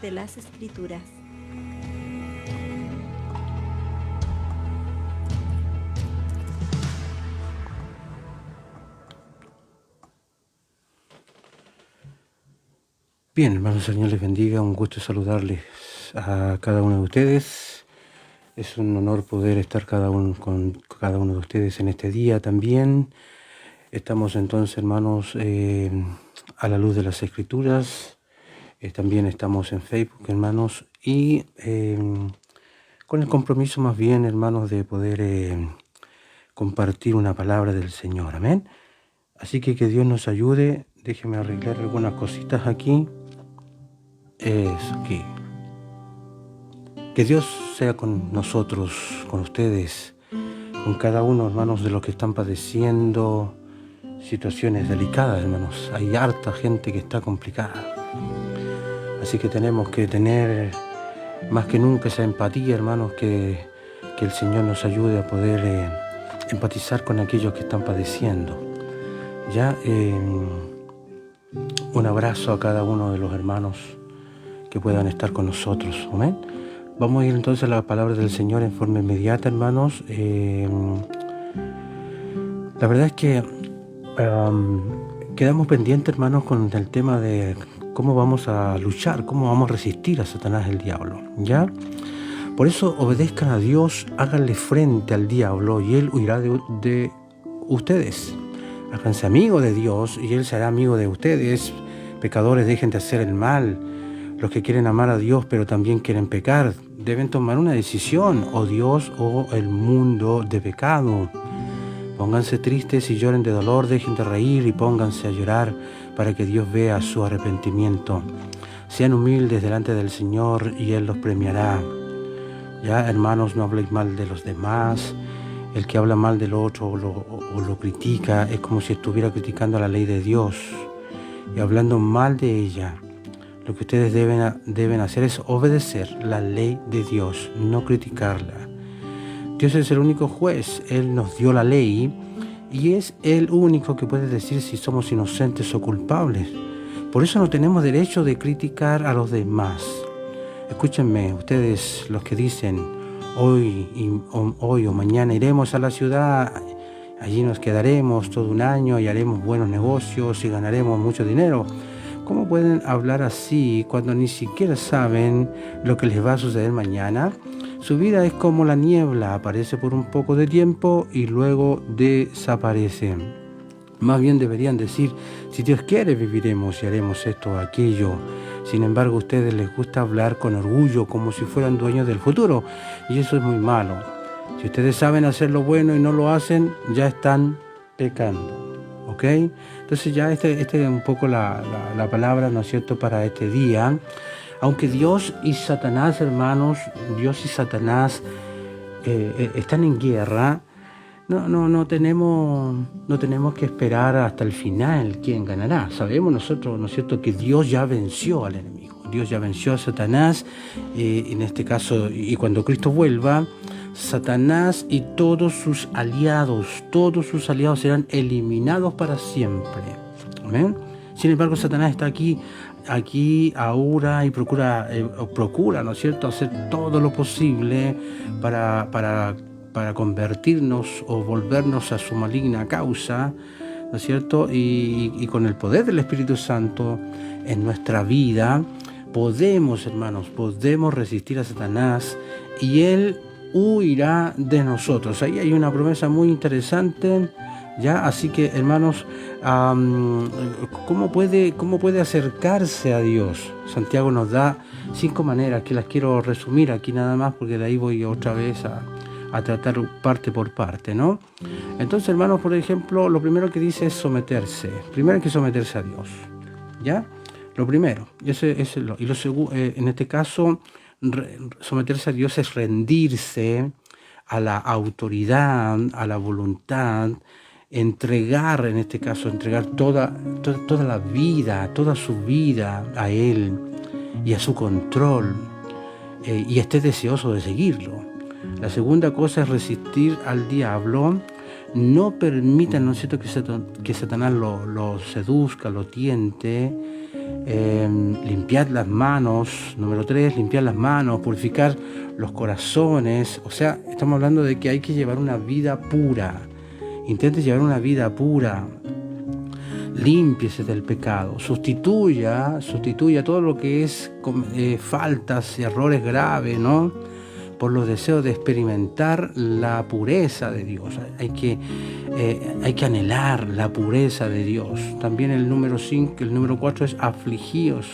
de las Escrituras. Bien, hermanos, el Señor les bendiga. Un gusto saludarles a cada uno de ustedes. Es un honor poder estar con cada uno de ustedes en este día también. Estamos entonces, hermanos, a la luz de las Escrituras. También estamos en Facebook, hermanos, y con el compromiso más bien, hermanos, de poder compartir una palabra del Señor. Amén. Así que Dios nos ayude. Déjenme arreglar algunas cositas aquí. Eso, que Dios sea con nosotros, con ustedes, con cada uno, hermanos, de los que están padeciendo situaciones delicadas, hermanos. Hay harta gente que está complicada. Así que tenemos que tener más que nunca esa empatía, hermanos, que el Señor nos ayude a poder empatizar con aquellos que están padeciendo. Ya, un abrazo a cada uno de los hermanos que puedan estar con nosotros. Amén. Vamos a ir entonces a la palabra del Señor en forma inmediata, hermanos. La verdad es que quedamos pendientes, hermanos, con el tema de cómo vamos a luchar, cómo vamos a resistir a Satanás, el diablo, ¿ya? Por eso obedezcan a Dios, háganle frente al diablo y él huirá de ustedes. Háganse amigos de Dios y él será amigo de ustedes. Pecadores, dejen de hacer el mal. Los que quieren amar a Dios pero también quieren pecar, deben tomar una decisión, o Dios o el mundo de pecado. Pónganse tristes y lloren de dolor, dejen de reír y pónganse a llorar para que Dios vea su arrepentimiento. Sean humildes delante del Señor y Él los premiará. Ya, hermanos, no habléis mal de los demás. El que habla mal del otro o lo critica es como si estuviera criticando la ley de Dios y hablando mal de ella. Lo que ustedes deben hacer es obedecer la ley de Dios, no criticarla. Dios es el único juez, Él nos dio la ley y es el único que puede decir si somos inocentes o culpables. Por eso no tenemos derecho de criticar a los demás. Escúchenme, ustedes los que dicen hoy o mañana iremos a la ciudad, allí nos quedaremos todo un año y haremos buenos negocios y ganaremos mucho dinero. ¿Cómo pueden hablar así cuando ni siquiera saben lo que les va a suceder mañana? Su vida es como la niebla, aparece por un poco de tiempo y luego desaparece. Más bien deberían decir, si Dios quiere viviremos y haremos esto o aquello. Sin embargo, a ustedes les gusta hablar con orgullo como si fueran dueños del futuro y eso es muy malo. Si ustedes saben hacer lo bueno y no lo hacen, ya están pecando. ¿Ok? Entonces ya este es un poco la palabra, ¿no es cierto?, para este día. Aunque Dios y Satanás, hermanos, Dios y Satanás están en guerra, no tenemos que esperar hasta el final quién ganará. Sabemos nosotros, ¿no es cierto?, que Dios ya venció al enemigo. Dios ya venció a Satanás, en este caso, y cuando Cristo vuelva, Satanás y todos sus aliados serán eliminados para siempre. ¿Amén? Sin embargo, Satanás está aquí ahora y procura, ¿no es cierto?, hacer todo lo posible para convertirnos o volvernos a su maligna causa, ¿no es cierto? Y con el poder del Espíritu Santo en nuestra vida, hermanos, podemos resistir a Satanás y él huirá de nosotros. Ahí hay una promesa muy interesante, ¿ya? Así que, hermanos, ¿cómo puede acercarse a Dios? Santiago nos da 5 maneras que las quiero resumir aquí nada más, porque de ahí voy otra vez a tratar parte por parte, ¿no? Entonces, hermanos, por ejemplo, lo primero que dice es someterse. Primero hay que someterse a Dios, ¿ya? Lo primero, y lo segundo, en este caso, someterse a Dios es rendirse a la autoridad, a la voluntad, entregar toda la vida, toda su vida a Él y a su control, y esté deseoso de seguirlo. La segunda cosa es resistir al diablo. No permitan, ¿no es cierto?, que Satanás lo seduzca, lo tiente, limpiad las manos. Número 3, limpiar las manos, purificar los corazones. O sea, estamos hablando de que hay que llevar una vida pura. Intente llevar una vida pura. Límpiese del pecado. Sustituya todo lo que es faltas, errores graves, ¿no? Por los deseos de experimentar la pureza de Dios. Hay que anhelar la pureza de Dios. También el número 4 es afligíos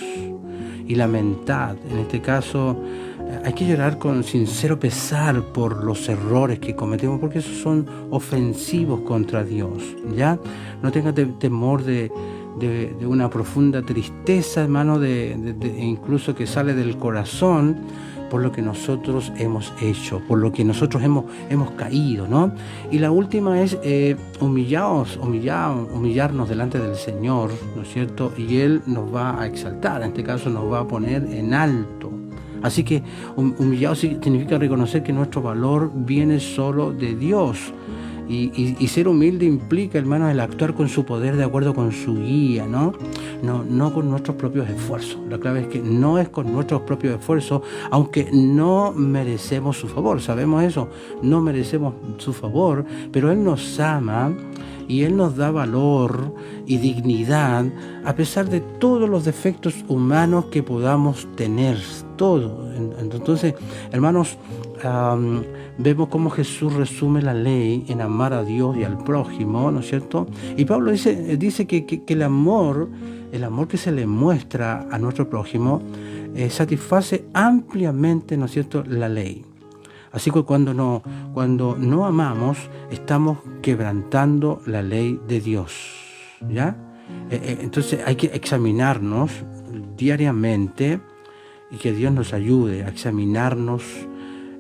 y lamentad. En este caso, hay que llorar con sincero pesar por los errores que cometemos, porque esos son ofensivos contra Dios, ¿ya? No tenga temor de una profunda tristeza, hermano, incluso que sale del corazón, por lo que nosotros hemos hecho, por lo que nosotros hemos caído, ¿no? Y la última es humillarnos delante del Señor, ¿no es cierto? Y Él nos va a exaltar, en este caso nos va a poner en alto. Así que humillado significa reconocer que nuestro valor viene solo de Dios. Y ser humilde implica, hermanos, el actuar con su poder de acuerdo con su guía, ¿no? No con nuestros propios esfuerzos. La clave es que no es con nuestros propios esfuerzos, aunque no merecemos su favor. Sabemos eso, no merecemos su favor, pero Él nos ama y Él nos da valor y dignidad a pesar de todos los defectos humanos que podamos tener. Todo. Entonces, hermanos, vemos cómo Jesús resume la ley en amar a Dios y al prójimo, ¿no es cierto? Y Pablo dice que el amor que se le muestra a nuestro prójimo satisface ampliamente, ¿no es cierto?, la ley. Así que cuando no amamos, estamos quebrantando la ley de Dios, ¿ya? Entonces hay que examinarnos diariamente y que Dios nos ayude a examinarnos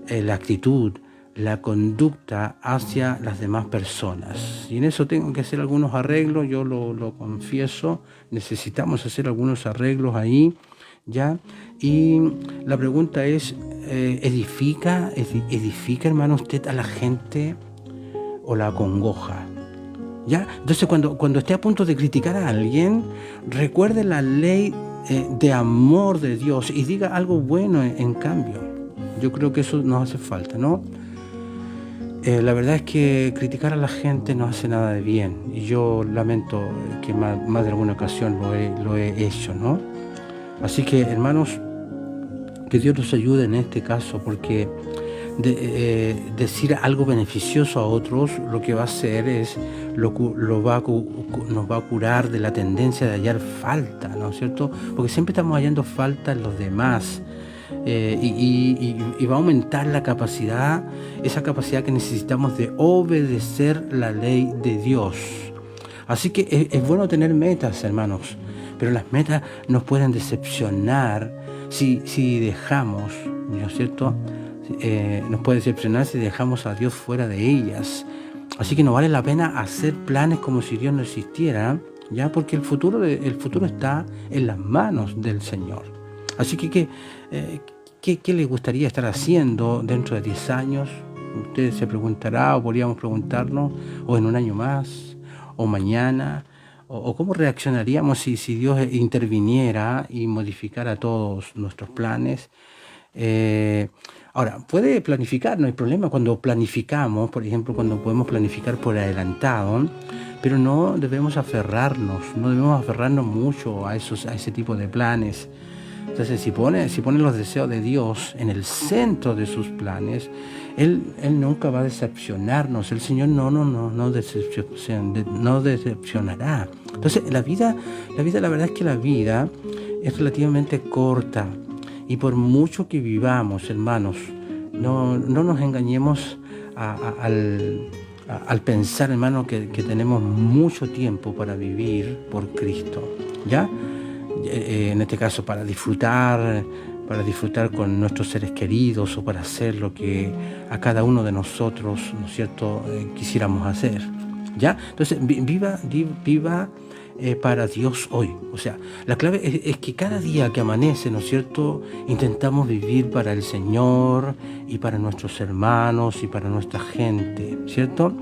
la actitud, la conducta hacia las demás personas. Y en eso tengo que hacer algunos arreglos, yo lo confieso, necesitamos hacer algunos arreglos ahí, ¿ya? Y la pregunta es, ¿edifica, hermano, usted a la gente o la acongoja? ¿Ya? Entonces cuando esté a punto de criticar a alguien, recuerde la ley de amor de Dios y diga algo bueno en cambio. Yo creo que eso nos hace falta, ¿no? La verdad es que criticar a la gente no hace nada de bien, y yo lamento que más de alguna ocasión lo he hecho, ¿no? Así que, hermanos, que Dios nos ayude en este caso, porque decir algo beneficioso a otros lo que va a hacer es nos va a curar de la tendencia de hallar falta, ¿no es cierto? Porque siempre estamos hallando falta en los demás. Y va a aumentar esa capacidad que necesitamos de obedecer la ley de Dios. Así que es bueno tener metas, hermanos, pero las metas nos pueden decepcionar si dejamos, ¿no es cierto? Nos puede decepcionar si dejamos a Dios fuera de ellas. Así que no vale la pena hacer planes como si Dios no existiera, ya, porque el futuro está en las manos del Señor. Así que ¿qué le gustaría estar haciendo dentro de 10 años? Usted se preguntará, o podríamos preguntarnos, o en un año más, o mañana, o cómo reaccionaríamos si Dios interviniera y modificara todos nuestros planes. Ahora, puede planificar, no hay problema cuando planificamos, por ejemplo, cuando podemos planificar por adelantado, pero no debemos aferrarnos mucho a ese tipo de planes. Entonces, si pone los deseos de Dios en el centro de sus planes, Él nunca va a decepcionarnos. El Señor no decepcionará. Entonces, la verdad es que la vida es relativamente corta. Y por mucho que vivamos, hermanos, no nos engañemos al pensar, hermano, que tenemos mucho tiempo para vivir por Cristo, ¿ya? En este caso para disfrutar con nuestros seres queridos, o para hacer lo que a cada uno de nosotros, ¿no es cierto?, quisiéramos hacer, ¿ya? Entonces, viva para Dios hoy. O sea, la clave es que cada día que amanece, ¿no es cierto?, intentamos vivir para el Señor y para nuestros hermanos y para nuestra gente, ¿cierto?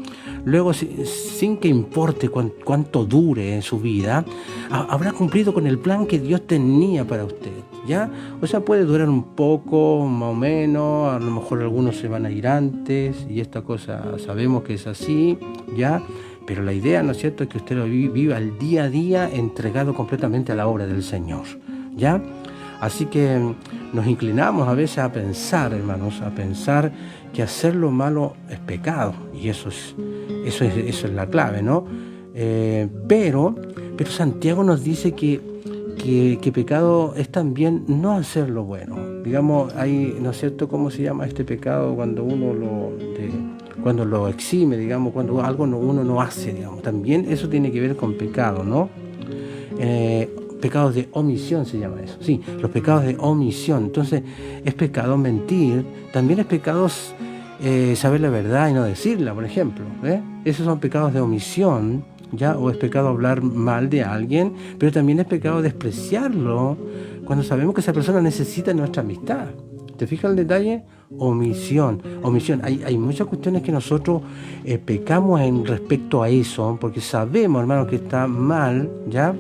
luego sin que importe cuánto dure en su vida, habrá cumplido con el plan que Dios tenía para usted, ¿ya? O sea, puede durar un poco, más o menos, a lo mejor algunos se van a ir antes, y esta cosa sabemos que es así, ¿ya? Pero la idea, ¿no es cierto?, es que usted lo viva el día a día entregado completamente a la obra del Señor, ¿ya? Así que nos inclinamos a veces a pensar, hermanos, a pensar que hacer lo malo es pecado, y eso es la clave, ¿no? Pero Santiago nos dice que pecado es también no hacer lo bueno. Digamos, hay, ¿no es cierto?, ¿cómo se llama este pecado cuando uno cuando lo exime, digamos, cuando algo uno no hace, digamos? También eso tiene que ver con pecado, ¿no? Pecados de omisión se llama eso. Sí, los pecados de omisión. Entonces, es pecado mentir, también es pecado saber la verdad y no decirla, por ejemplo. Esos son pecados de omisión, ¿ya? O es pecado hablar mal de alguien, pero también es pecado despreciarlo cuando sabemos que esa persona necesita nuestra amistad. ¿Te fijas el detalle? Omisión. Hay muchas cuestiones que nosotros pecamos en respecto a eso, porque sabemos, hermano, que está mal, ¿ya?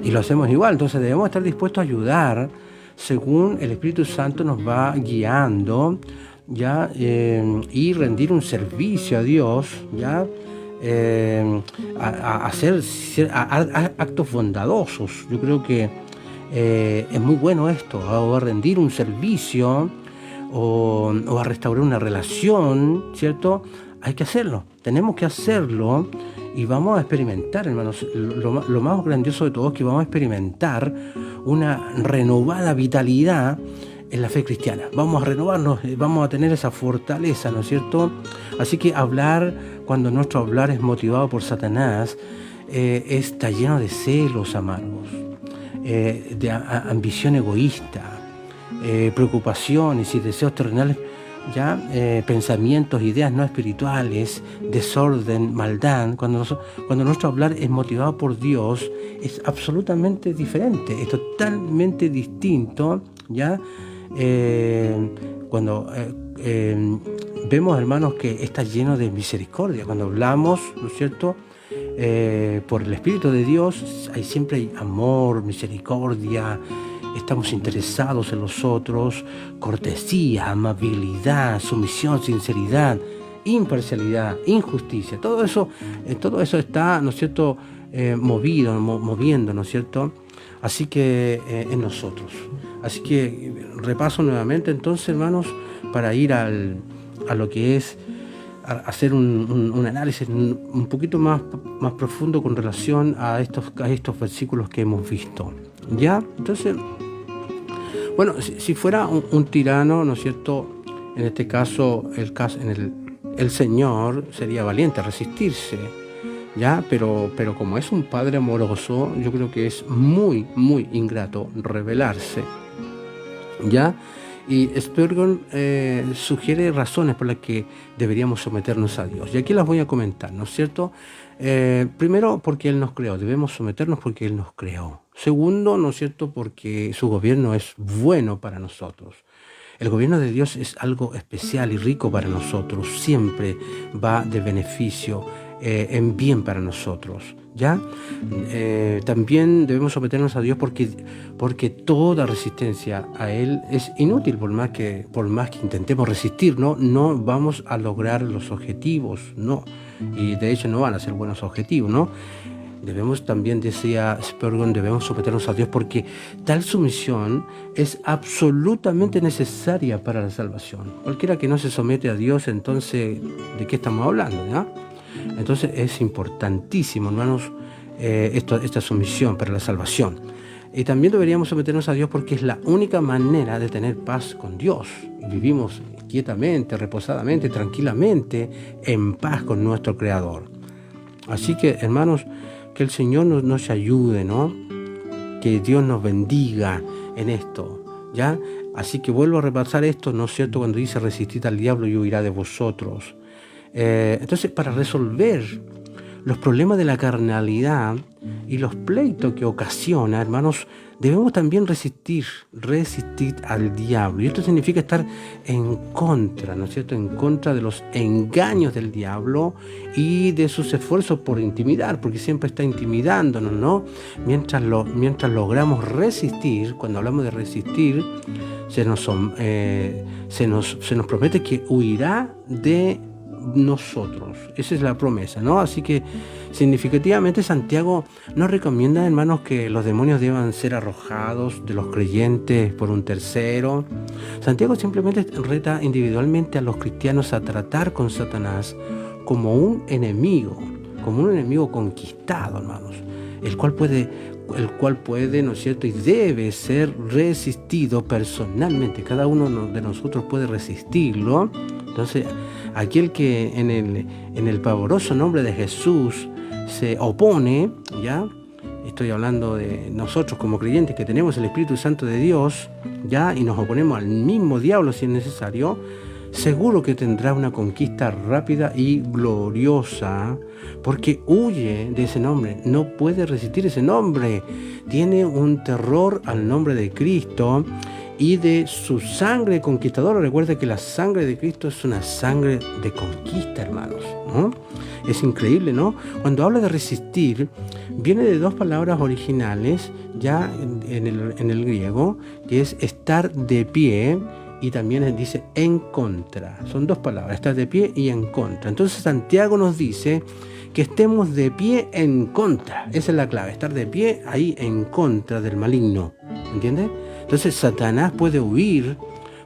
Y lo hacemos igual. Entonces debemos estar dispuestos a ayudar según el Espíritu Santo nos va guiando, ¿ya? Y rendir un servicio a Dios, ¿ya? A hacer actos bondadosos. Yo creo que es muy bueno esto, o a rendir un servicio o a restaurar una relación, ¿cierto? Hay que hacerlo, tenemos que hacerlo, y vamos a experimentar, hermanos. Lo más grandioso de todo es que vamos a experimentar una renovada vitalidad en la fe cristiana. Vamos a renovarnos, vamos a tener esa fortaleza, ¿no es cierto? Así que cuando nuestro hablar es motivado por Satanás, está lleno de celos amargos, de ambición egoísta, preocupaciones y deseos terrenales, ¿ya? Pensamientos, ideas no espirituales, desorden, maldad. Cuando nuestro hablar es motivado por Dios, es absolutamente diferente, es totalmente distinto, ¿ya? Cuando vemos, hermanos, que está lleno de misericordia. Cuando hablamos, ¿no es cierto?, por el Espíritu de Dios, siempre hay amor, misericordia, estamos interesados en los otros, cortesía, amabilidad, sumisión, sinceridad, imparcialidad, injusticia. Todo eso está, ¿no es cierto?, moviendo, ¿no es cierto?, así que en nosotros. Así que repaso nuevamente entonces, hermanos, para ir a lo que es hacer un análisis un poquito más profundo con relación a estos versículos que hemos visto, ¿ya? Entonces, bueno, si fuera un tirano, ¿no es cierto?, en este caso, el Señor sería valiente a resistirse, ¿ya? Pero como es un Padre amoroso, yo creo que es muy, muy ingrato rebelarse, ¿ya? Y Spurgeon sugiere razones por las que deberíamos someternos a Dios. Y aquí las voy a comentar, ¿no es cierto? Primero, porque Él nos creó. Debemos someternos porque Él nos creó. Segundo, ¿no es cierto?, porque su gobierno es bueno para nosotros. El gobierno de Dios es algo especial y rico para nosotros. Siempre va de beneficio, en bien para nosotros, ¿ya? También debemos someternos a Dios porque toda resistencia a Él es inútil. Por más que intentemos resistir, no vamos a lograr los objetivos, no. Y de hecho no van a ser buenos objetivos, ¿no? Debemos también, decía Spurgeon, debemos someternos a Dios porque tal sumisión es absolutamente necesaria para la salvación. Cualquiera que no se somete a Dios, entonces, ¿de qué estamos hablando, ya? Entonces es importantísimo, hermanos, esta sumisión para la salvación. Y también deberíamos someternos a Dios porque es la única manera de tener paz con Dios. Y vivimos quietamente, reposadamente, tranquilamente, en paz con nuestro Creador. Así que, hermanos, que el Señor nos ayude, ¿no? Que Dios nos bendiga en esto, ¿ya? Así que vuelvo a repasar esto, ¿no es cierto?, cuando dice resistid al diablo y huirá de vosotros. Entonces, para resolver los problemas de la carnalidad y los pleitos que ocasiona, hermanos, debemos también resistir al diablo. Y esto significa estar en contra, ¿no es cierto? En contra de los engaños del diablo y de sus esfuerzos por intimidar, porque siempre está intimidándonos, ¿no? Mientras logramos resistir, cuando hablamos de resistir, se nos promete que huirá de nosotros. Esa es la promesa, ¿no? Así que significativamente Santiago nos recomienda, hermanos, que los demonios deban ser arrojados de los creyentes por un tercero. Santiago simplemente reta individualmente a los cristianos a tratar con Satanás como un enemigo conquistado, hermanos, el cual puede, ¿no es cierto?, y debe ser resistido personalmente. Cada uno de nosotros puede resistirlo. Entonces, aquel que en el pavoroso nombre de Jesús se opone, ¿ya? Estoy hablando de nosotros como creyentes que tenemos el Espíritu Santo de Dios, ¿ya? Y nos oponemos al mismo diablo si es necesario, seguro que tendrá una conquista rápida y gloriosa, porque huye de ese nombre, no puede resistir ese nombre, tiene un terror al nombre de Cristo y de su sangre conquistadora. Recuerda que la sangre de Cristo es una sangre de conquista, hermanos, ¿no? Es increíble, ¿no? Cuando habla de resistir, viene de dos palabras originales, ya en el griego, que es estar de pie, y también dice en contra. Son dos palabras, estar de pie y en contra. Entonces Santiago nos dice que estemos de pie en contra. Esa es la clave, estar de pie ahí en contra del maligno, ¿entiendes? Entonces Satanás puede huir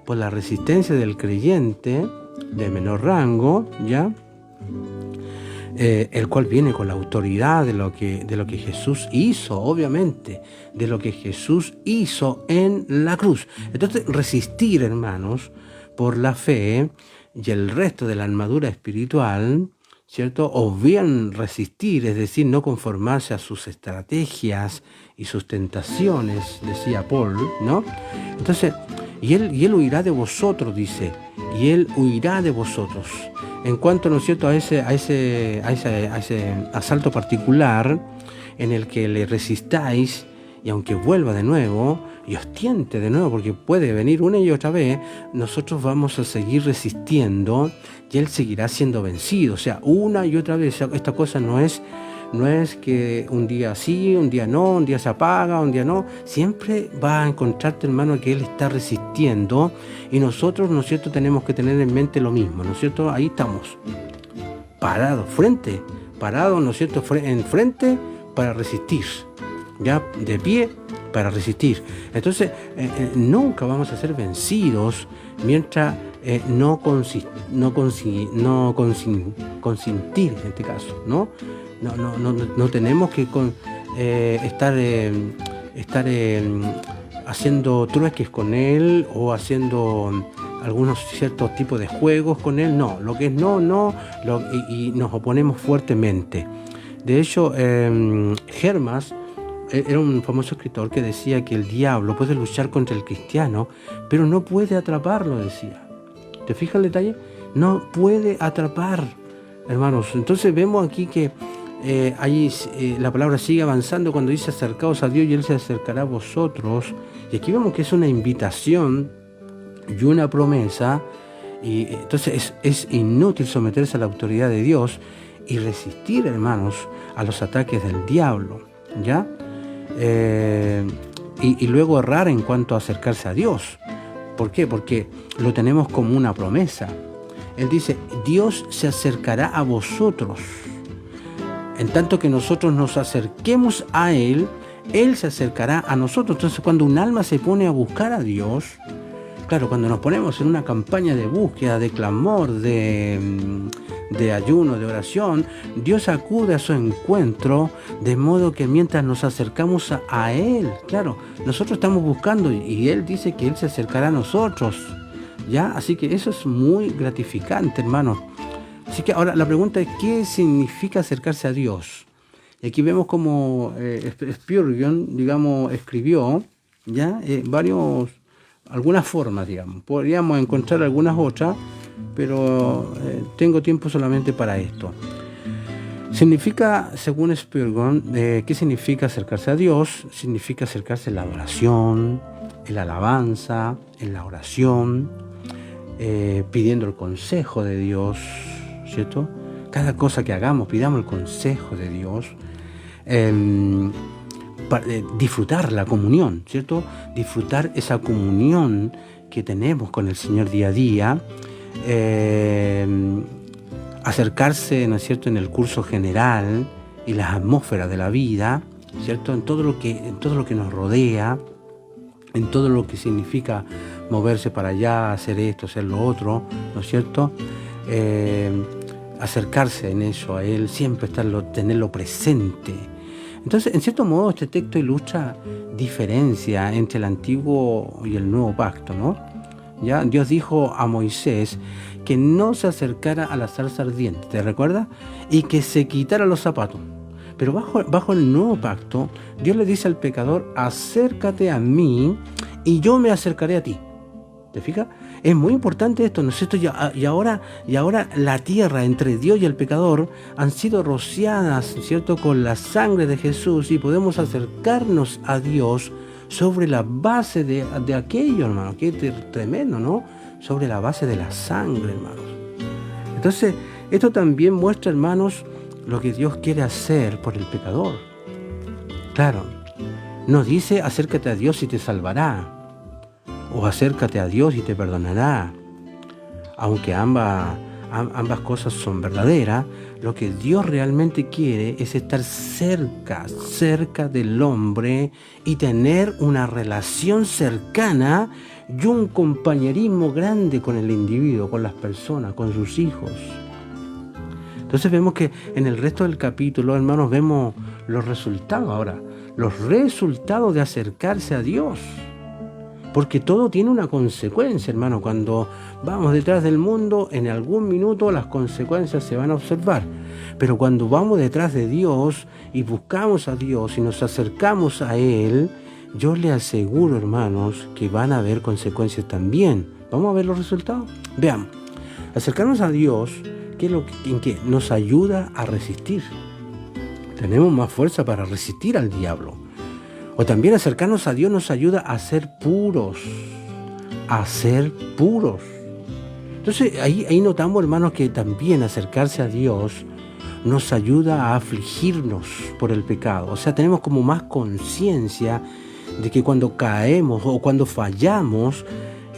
por la resistencia del creyente de menor rango, ¿ya? El cual viene con la autoridad de lo que Jesús hizo, obviamente, de lo que Jesús hizo en la cruz. Entonces, resistir, hermanos, por la fe y el resto de la armadura espiritual, ¿cierto? O bien resistir, es decir, no conformarse a sus estrategias y sus tentaciones, decía Paul, ¿no? Entonces, y él huirá de vosotros, dice, y él huirá de vosotros. En cuanto, ¿no es cierto?, a ese asalto particular en el que le resistáis, y aunque vuelva de nuevo y os tiente de nuevo, porque puede venir una y otra vez, nosotros vamos a seguir resistiendo y él seguirá siendo vencido. O sea, una y otra vez. Esta cosa no es que un día sí, un día no, un día se apaga, un día no. Siempre va a encontrarte, hermano, que él está resistiendo, y nosotros, ¿no es cierto?, tenemos que tener en mente lo mismo, ¿no es cierto? Ahí estamos, parados, ¿no es cierto?, enfrente para resistir, ya de pie para resistir. Entonces, nunca vamos a ser vencidos mientras no consentir, en este caso, ¿no? No tenemos que estar haciendo trueques con él o haciendo algunos ciertos tipos de juegos con él. No, lo que es y nos oponemos fuertemente. De hecho, Hermas era un famoso escritor que decía que el diablo puede luchar contra el cristiano, pero no puede atraparlo, decía. ¿Te fijas el detalle? No puede atrapar, hermanos. Entonces vemos aquí que la palabra sigue avanzando cuando dice acercaos a Dios y Él se acercará a vosotros. Y aquí vemos que es una invitación y una promesa. Y entonces es inútil someterse a la autoridad de Dios y resistir, hermanos, a los ataques del diablo, ¿ya? Y luego errar en cuanto a acercarse a Dios. ¿Por qué? Porque lo tenemos como una promesa. Él dice, Dios se acercará a vosotros. En tanto que nosotros nos acerquemos a Él, Él se acercará a nosotros. Entonces, cuando un alma se pone a buscar a Dios, claro, cuando nos ponemos en una campaña de búsqueda, de clamor, de ayuno, de oración, Dios acude a su encuentro, de modo que mientras nos acercamos a Él, claro, nosotros estamos buscando y Él dice que Él se acercará a nosotros, ¿ya? Así que eso es muy gratificante, hermano. Así que ahora la pregunta es, ¿qué significa acercarse a Dios? Y aquí vemos como Spurgeon, digamos, escribió, ¿ya? Algunas formas, digamos. Podríamos encontrar algunas otras, pero tengo tiempo solamente para esto. Significa, según Spurgeon, ¿qué significa acercarse a Dios? Significa acercarse en la adoración, en la alabanza, en la oración, pidiendo el consejo de Dios, ¿cierto? Cada cosa que hagamos, pidamos el consejo de Dios. Disfrutar la comunión, ¿cierto? Disfrutar esa comunión que tenemos con el Señor día a día. Acercarse, ¿no es cierto?, en el curso general y las atmósferas de la vida, ¿cierto?, en todo lo que nos rodea, en todo lo que significa moverse para allá, hacer esto, hacer lo otro, ¿no es cierto? Acercarse en eso a Él, siempre tenerlo presente. Entonces, en cierto modo, este texto ilustra diferencia entre el Antiguo y el Nuevo Pacto, ¿no? ¿Ya? Dios dijo a Moisés que no se acercara a la zarza ardiente, ¿te recuerdas? Y que se quitara los zapatos. Pero bajo el Nuevo Pacto, Dios le dice al pecador: acércate a mí y yo me acercaré a ti. ¿Te fijas? Es muy importante esto, ¿no es cierto? Y ahora la tierra entre Dios y el pecador han sido rociadas, ¿cierto?, con la sangre de Jesús, y podemos acercarnos a Dios sobre la base de aquello, hermano. Qué tremendo, ¿no? Sobre la base de la sangre, hermanos. Entonces, esto también muestra, hermanos, lo que Dios quiere hacer por el pecador. Claro, nos dice: acércate a Dios y te salvará, o acércate a Dios y te perdonará. Aunque ambas cosas son verdaderas, lo que Dios realmente quiere es estar cerca del hombre y tener una relación cercana y un compañerismo grande con el individuo, con las personas, con sus hijos. Entonces vemos que en el resto del capítulo, hermanos, vemos los resultados ahora, los resultados de acercarse a Dios. Porque todo tiene una consecuencia, hermano. Cuando vamos detrás del mundo, en algún minuto las consecuencias se van a observar. Pero cuando vamos detrás de Dios y buscamos a Dios y nos acercamos a Él, yo le aseguro, hermanos, que van a haber consecuencias también. ¿Vamos a ver los resultados? Veamos. Acercarnos a Dios, ¿en qué? Nos ayuda a resistir. Tenemos más fuerza para resistir al diablo. O también acercarnos a Dios nos ayuda a ser puros. A ser puros. Entonces ahí notamos, hermanos, que también acercarse a Dios nos ayuda a afligirnos por el pecado. O sea, tenemos como más conciencia de que cuando caemos o cuando fallamos,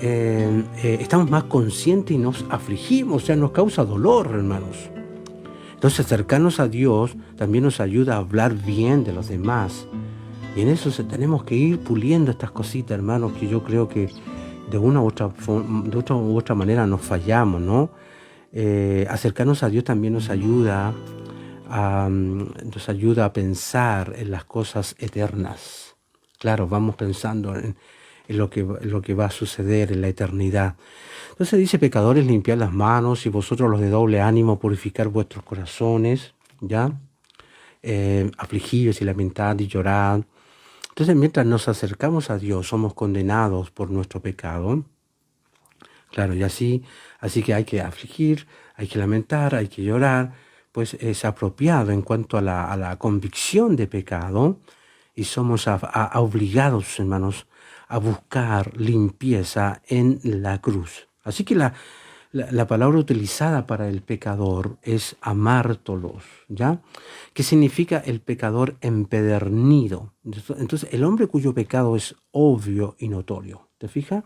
estamos más conscientes y nos afligimos. O sea, nos causa dolor, hermanos. Entonces acercarnos a Dios también nos ayuda a hablar bien de los demás. Y en eso tenemos que ir puliendo estas cositas, hermanos, que yo creo que de una u otra manera nos fallamos, ¿no? Acercarnos a Dios también nos ayuda a pensar en las cosas eternas. Claro, vamos pensando en lo que va a suceder en la eternidad. Entonces dice: pecadores, limpiad las manos, y vosotros los de doble ánimo, purificar vuestros corazones, ¿ya? Afligidos y lamentad y llorad. Entonces, mientras nos acercamos a Dios, somos condenados por nuestro pecado. Claro, y así que hay que afligir, hay que lamentar, hay que llorar, pues es apropiado en cuanto a la convicción de pecado, y somos obligados, hermanos, a buscar limpieza en la cruz. Así que la palabra utilizada para el pecador es amártolos, ¿ya? Que significa el pecador empedernido. Entonces, el hombre cuyo pecado es obvio y notorio. ¿Te fijas?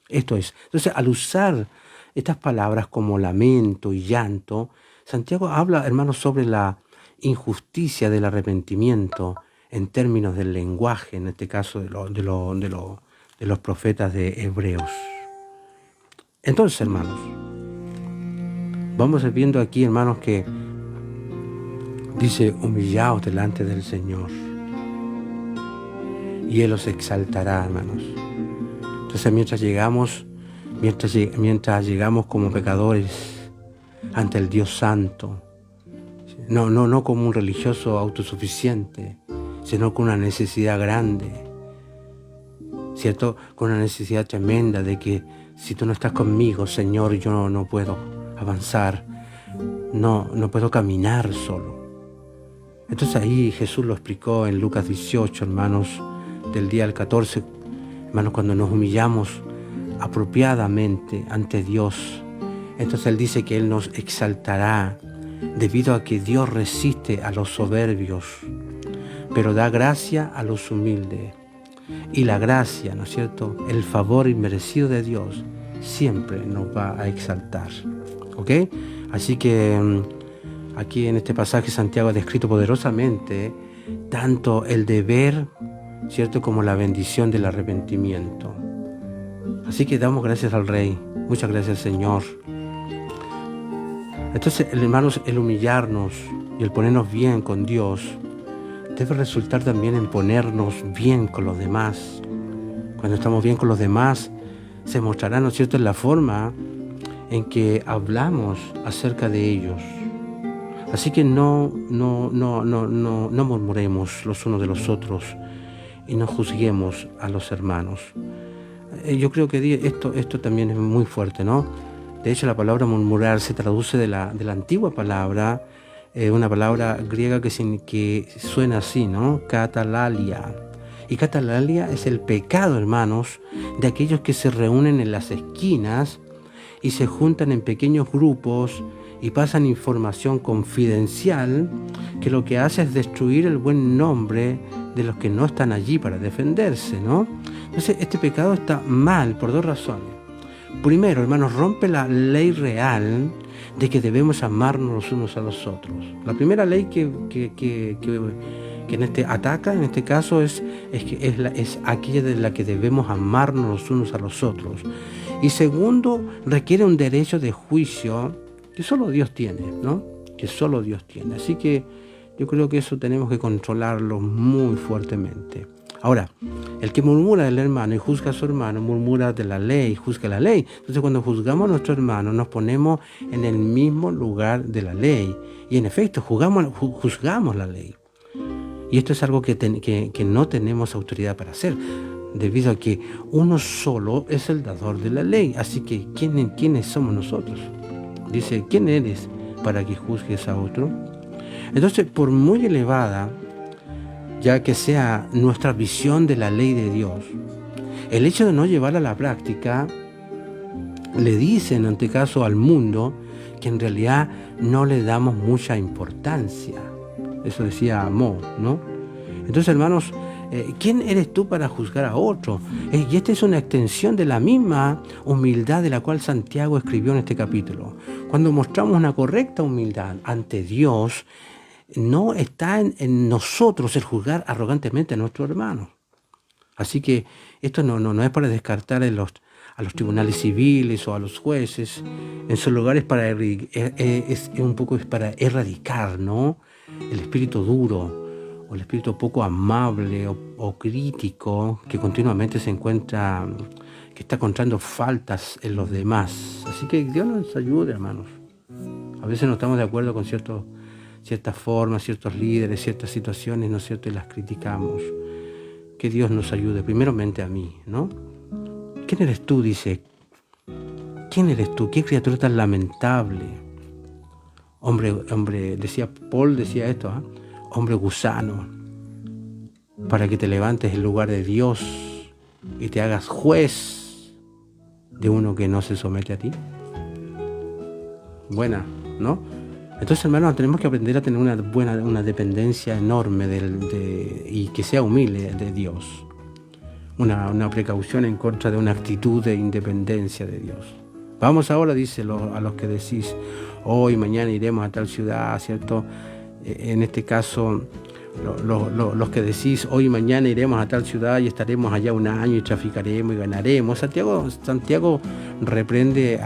Esto es. Entonces, al usar estas palabras como lamento y llanto, Santiago habla, hermanos, sobre la injusticia del arrepentimiento en términos del lenguaje, en este caso de los profetas de Hebreos. Entonces, hermanos, vamos viendo aquí, hermanos, que dice: humillaos delante del Señor y Él os exaltará, hermanos. Entonces, mientras llegamos como pecadores ante el Dios Santo, no como un religioso autosuficiente, sino con una necesidad grande, ¿cierto? Con una necesidad tremenda de que si tú no estás conmigo, Señor, yo no puedo avanzar, no puedo caminar solo. Entonces ahí Jesús lo explicó en Lucas 18, hermanos, del día al 14, hermanos, cuando nos humillamos apropiadamente ante Dios. Entonces Él dice que Él nos exaltará debido a que Dios resiste a los soberbios, pero da gracia a los humildes. Y la gracia, ¿no es cierto?, el favor inmerecido de Dios siempre nos va a exaltar. ¿Ok? Así que aquí en este pasaje Santiago ha descrito poderosamente tanto el deber, ¿cierto?, como la bendición del arrepentimiento. Así que damos gracias al Rey. Muchas gracias, Señor. Entonces, hermanos, el humillarnos y el ponernos bien con Dios debe resultar también en ponernos bien con los demás. Cuando estamos bien con los demás, se mostrará, ¿no es cierto?, en la forma en que hablamos acerca de ellos. Así que no murmuremos los unos de los otros y no juzguemos a los hermanos. Yo creo que esto también es muy fuerte, ¿no? De hecho, la palabra murmurar se traduce de la antigua palabra, una palabra griega que suena así, ¿no? Katalalia. Y katalalia es el pecado, hermanos, de aquellos que se reúnen en las esquinas y se juntan en pequeños grupos y pasan información confidencial que lo que hace es destruir el buen nombre de los que no están allí para defenderse, ¿no? Entonces, este pecado está mal por dos razones. Primero, hermanos, rompe la ley real de que debemos amarnos los unos a los otros. La primera ley que ataca, en este caso, es aquella de la que debemos amarnos los unos a los otros. Y segundo, requiere un derecho de juicio que solo Dios tiene, ¿no? Que solo Dios tiene. Así que yo creo que eso tenemos que controlarlo muy fuertemente. Ahora, el que murmura del hermano y juzga a su hermano, murmura de la ley, juzga la ley. Entonces, cuando juzgamos a nuestro hermano, nos ponemos en el mismo lugar de la ley. Y en efecto, juzgamos la ley. Y esto es algo que no tenemos autoridad para hacer, debido a que uno solo es el dador de la ley. Así que, ¿quiénes somos nosotros? Dice, ¿quién eres para que juzgues a otro? Entonces, por muy elevada ya que sea nuestra visión de la ley de Dios, el hecho de no llevarla a la práctica le dice, en este caso, al mundo que en realidad no le damos mucha importancia. Eso decía Amós, ¿no? Entonces, hermanos, ¿quién eres tú para juzgar a otro? Y esta es una extensión de la misma humildad de la cual Santiago escribió en este capítulo. Cuando mostramos una correcta humildad ante Dios, no está en nosotros el juzgar arrogantemente a nuestro hermano. Así que esto no es para descartar a los tribunales civiles o a los jueces. En sus lugares es para erradicar, ¿no?, el espíritu duro o el espíritu poco amable o crítico que continuamente que está encontrando faltas en los demás. Así que Dios nos ayude, hermanos. A veces no estamos de acuerdo con ciertas formas, ciertos líderes, ciertas situaciones, ¿no es cierto?, y las criticamos. Que Dios nos ayude, primeramente a mí, ¿no? ¿Quién eres tú?, dice. ¿Quién eres tú? ¿Qué criatura tan lamentable? Hombre, decía Paul, decía esto, hombre gusano, para que te levantes en lugar de Dios y te hagas juez de uno que no se somete a ti. Buena, ¿no? Entonces, hermanos, tenemos que aprender a tener una dependencia enorme y que sea humilde de Dios. Una precaución en contra de una actitud de independencia de Dios. Vamos ahora, dice, a los que decís, hoy, mañana iremos a tal ciudad, ¿cierto? En este caso, los que decís, hoy, mañana iremos a tal ciudad y estaremos allá un año y traficaremos y ganaremos. Santiago reprende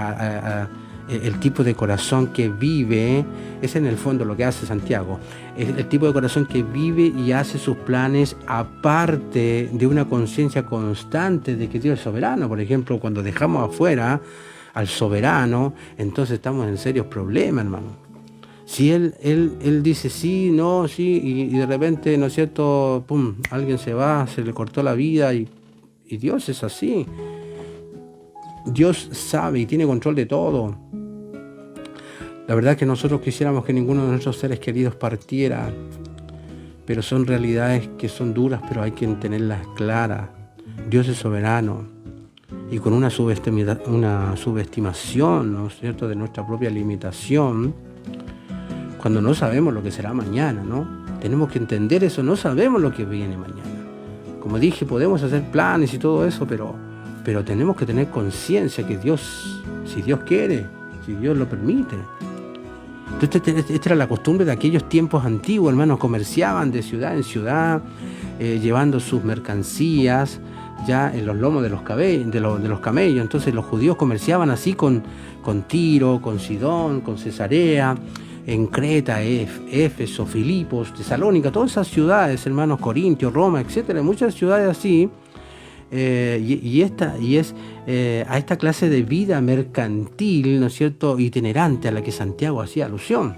el tipo de corazón que vive. Es en el fondo lo que hace Santiago. Es el tipo de corazón que vive y hace sus planes aparte de una conciencia constante de que Dios es soberano. Por ejemplo, cuando dejamos afuera al soberano, entonces estamos en serios problemas, hermano. Si él dice sí, no, sí, y de repente, ¿no es cierto?, pum, alguien se va, se le cortó la vida y Dios es así. Dios sabe y tiene control de todo. La verdad es que nosotros quisiéramos que ninguno de nuestros seres queridos partiera, pero son realidades que son duras, pero hay que tenerlas claras. Dios es soberano, y con una subestimación, ¿no es cierto?, de nuestra propia limitación, cuando no sabemos lo que será mañana, ¿no? Tenemos que entender eso, no sabemos lo que viene mañana. Como dije, podemos hacer planes y todo eso, pero tenemos que tener conciencia que Dios, si Dios quiere, si Dios lo permite. Entonces, esta era la costumbre de aquellos tiempos antiguos, hermanos, comerciaban de ciudad en ciudad, llevando sus mercancías ya en los lomos de los camellos. Entonces los judíos comerciaban así con Tiro, con Sidón, con Cesarea, en Creta, Éfeso, Filipos, Tesalónica, todas esas ciudades, hermanos, Corintios, Roma, etcétera, muchas ciudades así. A esta clase de vida mercantil, ¿no es cierto?, itinerante, a la que Santiago hacía alusión.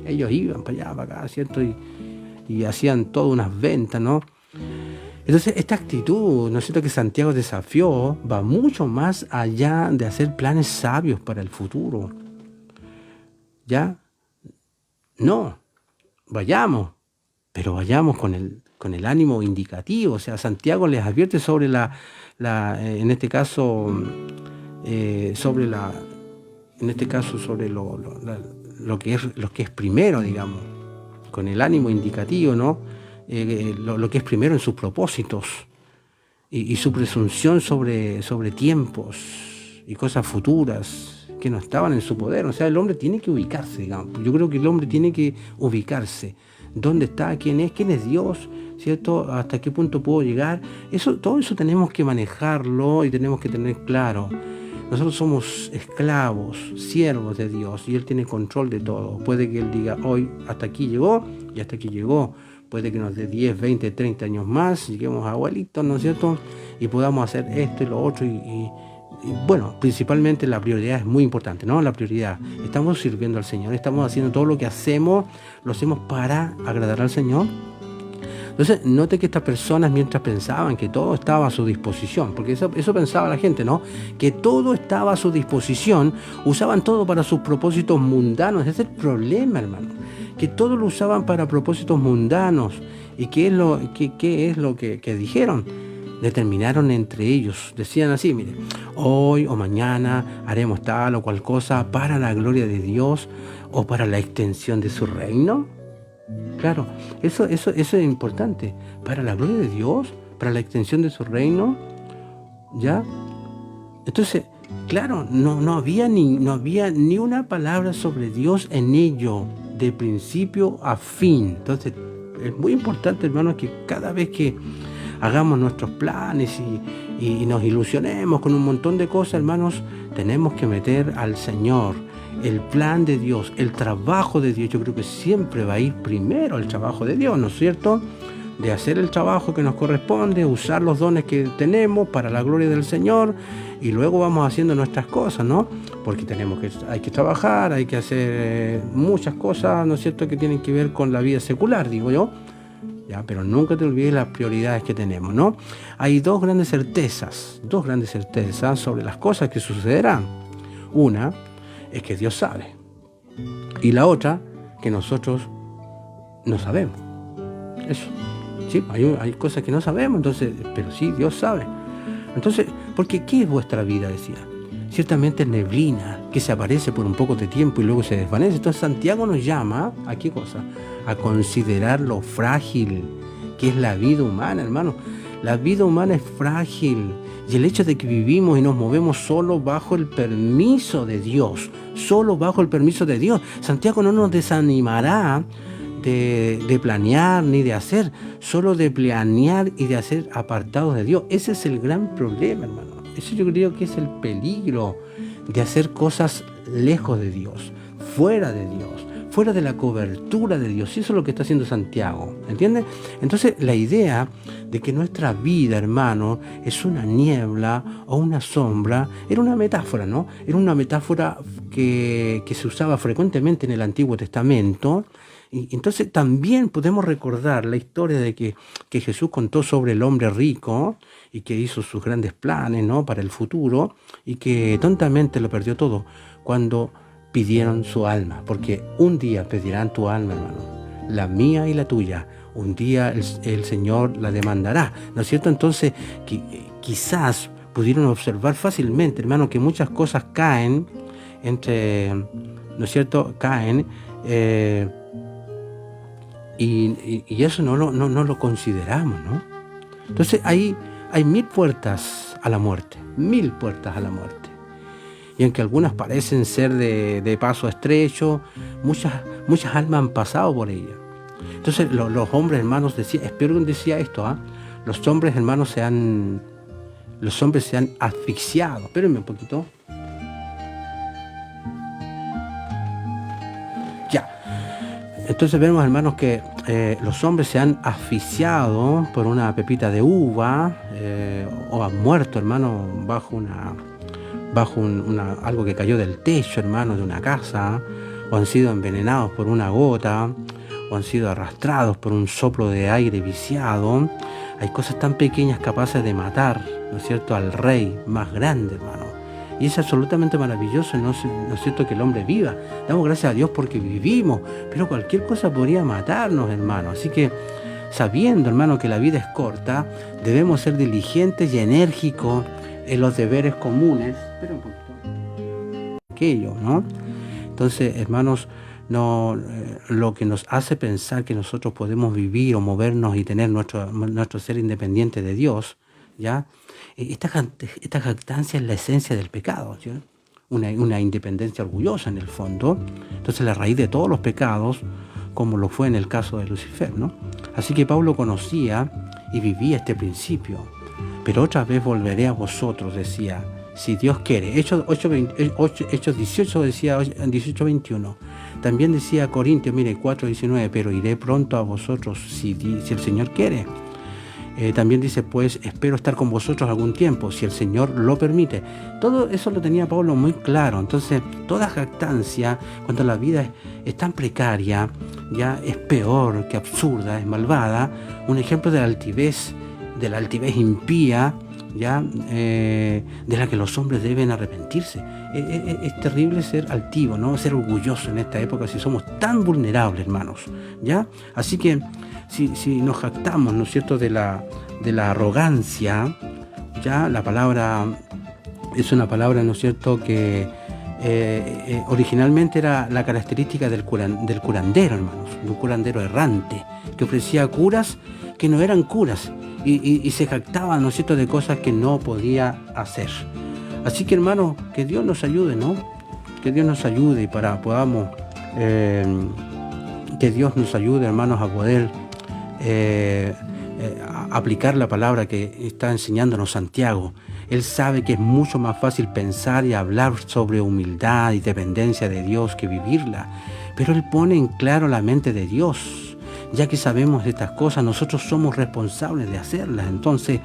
Ellos iban para allá, para acá, ¿cierto?, y hacían todas unas ventas, ¿no? Entonces, esta actitud, ¿no es cierto?, que Santiago desafió, va mucho más allá de hacer planes sabios para el futuro. ¿Ya? No, vayamos, pero vayamos con el ánimo indicativo. O sea, Santiago les advierte sobre en este caso, sobre lo que es primero, digamos, con el ánimo indicativo, ¿no? Lo que es primero en sus propósitos y su presunción sobre tiempos y cosas futuras que no estaban en su poder. O sea, el hombre tiene que ubicarse, digamos. Yo creo que el hombre tiene que ubicarse. ¿Dónde está? ¿Quién es Dios? ¿Cierto? ¿Hasta qué punto puedo llegar? Todo eso tenemos que manejarlo y tenemos que tener claro. Nosotros somos esclavos, siervos de Dios, y Él tiene control de todo. Puede que Él diga, hoy hasta aquí llegó y hasta aquí llegó. Puede que nos dé 10, 20, 30 años más, lleguemos a abuelitos, ¿no es cierto?, y podamos hacer esto y lo otro. Y bueno, principalmente la prioridad es muy importante, ¿no? La prioridad. Estamos sirviendo al Señor, estamos haciendo todo lo que hacemos, lo hacemos para agradar al Señor. Entonces, note que estas personas, mientras pensaban que todo estaba a su disposición, porque eso pensaba la gente, ¿no?, que todo estaba a su disposición, usaban todo para sus propósitos mundanos. Ese es el problema, hermano, que todo lo usaban para propósitos mundanos. ¿Y qué es lo que dijeron? Determinaron entre ellos, decían así, mire, hoy o mañana haremos tal o cual cosa para la gloria de Dios o para la extensión de su reino. Claro, eso es importante, para la gloria de Dios, para la extensión de su reino, ¿ya? Entonces, claro, no había ni una palabra sobre Dios en ello, de principio a fin. Entonces, es muy importante, hermanos, que cada vez que hagamos nuestros planes y nos ilusionemos con un montón de cosas, hermanos, tenemos que meter al Señor, el plan de Dios, el trabajo de Dios. Yo creo que siempre va a ir primero el trabajo de Dios, ¿no es cierto?, de hacer el trabajo que nos corresponde, usar los dones que tenemos para la gloria del Señor, y luego vamos haciendo nuestras cosas, ¿no? Porque hay que trabajar, hay que hacer muchas cosas, ¿no es cierto?, que tienen que ver con la vida secular, digo yo. ¿Ya? Pero nunca te olvides las prioridades que tenemos, ¿no? Hay dos grandes certezas sobre las cosas que sucederán. Una es que Dios sabe, y la otra, que nosotros no sabemos. Eso, sí, hay cosas que no sabemos, entonces, pero sí, Dios sabe. Entonces, porque ¿qué es vuestra vida?, decía. Ciertamente es neblina que se aparece por un poco de tiempo y luego se desvanece. Entonces Santiago nos llama, ¿a qué cosa? A considerar lo frágil que es la vida humana, hermano. La vida humana es frágil, y el hecho de que vivimos y nos movemos solo bajo el permiso de Dios, Santiago no nos desanimará de planear ni de hacer, solo de planear y de hacer apartados de Dios. Ese es el gran problema, hermano. Eso yo creo que es el peligro de hacer cosas lejos de Dios, fuera de Dios, fuera de la cobertura de Dios. Y eso es lo que está haciendo Santiago, ¿entiendes? Entonces, la idea de que nuestra vida, hermano, es una niebla o una sombra, era una metáfora, ¿no? Era una metáfora que se usaba frecuentemente en el Antiguo Testamento. Y entonces también podemos recordar la historia de que Jesús contó sobre el hombre rico y que hizo sus grandes planes, ¿no?, para el futuro, y que tontamente lo perdió todo cuando pidieron su alma, porque un día pedirán tu alma, hermano, la mía y la tuya. un día el Señor la demandará, ¿no es cierto? Entonces, quizás pudieron observar fácilmente, hermano, que muchas cosas caen ¿no es cierto? Caen, y eso no lo consideramos, ¿no? Entonces hay 1000 puertas a la muerte, 1000 puertas a la muerte. Y aunque algunas parecen ser de paso estrecho, muchas almas han pasado por ella. Entonces los hombres, hermanos, Spurgeon decía esto, los hombres, hermanos, se han asfixiado. Espérenme un poquito. Ya. Entonces vemos, hermanos, que los hombres se han asfixiado por una pepita de uva, o han muerto, hermano, bajo algo que cayó del techo, hermano, de una casa, o han sido envenenados por una gota, o han sido arrastrados por un soplo de aire viciado. Hay cosas tan pequeñas capaces de matar, ¿no es cierto?, al rey más grande, hermano. Y es absolutamente maravilloso, ¿no es cierto?, que el hombre viva. Damos gracias a Dios porque vivimos, pero cualquier cosa podría matarnos, hermano. Así que, sabiendo, hermano, que la vida es corta, debemos ser diligentes y enérgicos en los deberes comunes. Espera un poquito. Aquello, ¿no? Entonces, hermanos, lo que nos hace pensar que nosotros podemos vivir o movernos y tener nuestro ser independiente de Dios, ¿ya? Esta jactancia es la esencia del pecado, ¿sí? Una independencia orgullosa en el fondo. Entonces la raíz de todos los pecados, como lo fue en el caso de Lucifer, ¿no? Así que Pablo conocía y vivía este principio. Pero otra vez volveré a vosotros, decía, si Dios quiere. Hechos 18 decía, 18:21. También decía Corintios, mire, 4:19, pero iré pronto a vosotros si el Señor quiere. También dice, pues espero estar con vosotros algún tiempo, si el Señor lo permite. Todo eso lo tenía Pablo muy claro. Entonces, toda jactancia, cuando la vida es tan precaria, ya es peor que absurda, es malvada. Un ejemplo de la altivez impía, ya de la que los hombres deben arrepentirse. Es terrible ser altivo, ¿no? Ser orgulloso en esta época, si somos tan vulnerables, hermanos, ¿ya? Así que si nos jactamos, ¿no es cierto?, de la arrogancia, ya la palabra es una palabra, ¿no es cierto?, que originalmente era la característica del curandero, hermanos, un curandero errante que ofrecía curas que no eran curas y se jactaba, ¿no es cierto?, de cosas que no podía hacer. Así que, hermanos, que Dios nos ayude, ¿no? Que Dios nos ayude y podamos que Dios nos ayude, hermanos, a poder aplicar la palabra que está enseñándonos Santiago. Él sabe que es mucho más fácil pensar y hablar sobre humildad y dependencia de Dios que vivirla, pero Él pone en claro la mente de Dios. Ya que sabemos de estas cosas, nosotros somos responsables de hacerlas. Entonces,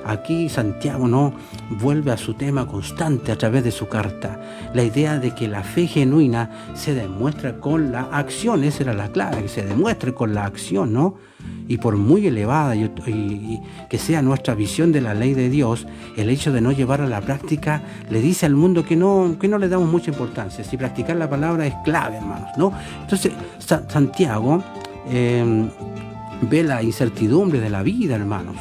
aquí Santiago no vuelve a su tema constante a través de su carta. La idea de que la fe genuina se demuestra con la acción. Esa era la clave, que se demuestre con la acción, ¿no? Y por muy elevada y que sea nuestra visión de la ley de Dios, el hecho de no llevar a la práctica le dice al mundo que no le damos mucha importancia. Si practicar la palabra es clave, hermanos, ¿no? Entonces, Santiago ve la incertidumbre de la vida, hermanos.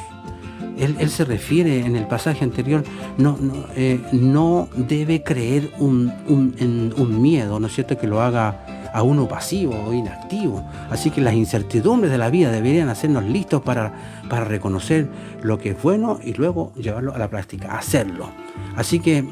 Él se refiere en el pasaje anterior, no debe creer en un miedo, ¿no es cierto?, que lo haga a uno pasivo o inactivo. Así que las incertidumbres de la vida deberían hacernos listos para reconocer lo que es bueno y luego llevarlo a la práctica, hacerlo. Así que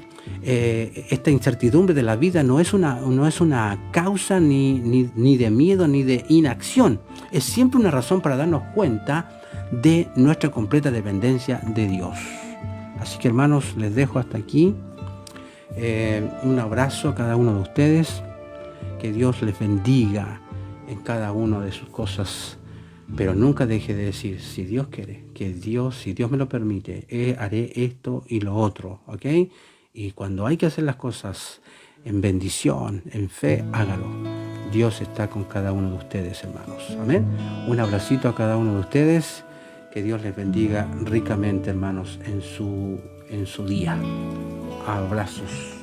esta incertidumbre de la vida no es una causa ni de miedo ni de inacción. Es siempre una razón para darnos cuenta de nuestra completa dependencia de Dios. Así que, hermanos, les dejo hasta aquí. Un abrazo a cada uno de ustedes. Que Dios les bendiga en cada una de sus cosas. Pero nunca deje de decir, si Dios quiere, si Dios me lo permite, haré esto y lo otro, ¿ok? Y cuando hay que hacer las cosas en bendición, en fe, hágalo. Dios está con cada uno de ustedes, hermanos. Amén. Un abracito a cada uno de ustedes. Que Dios les bendiga ricamente, hermanos, en su día. Abrazos.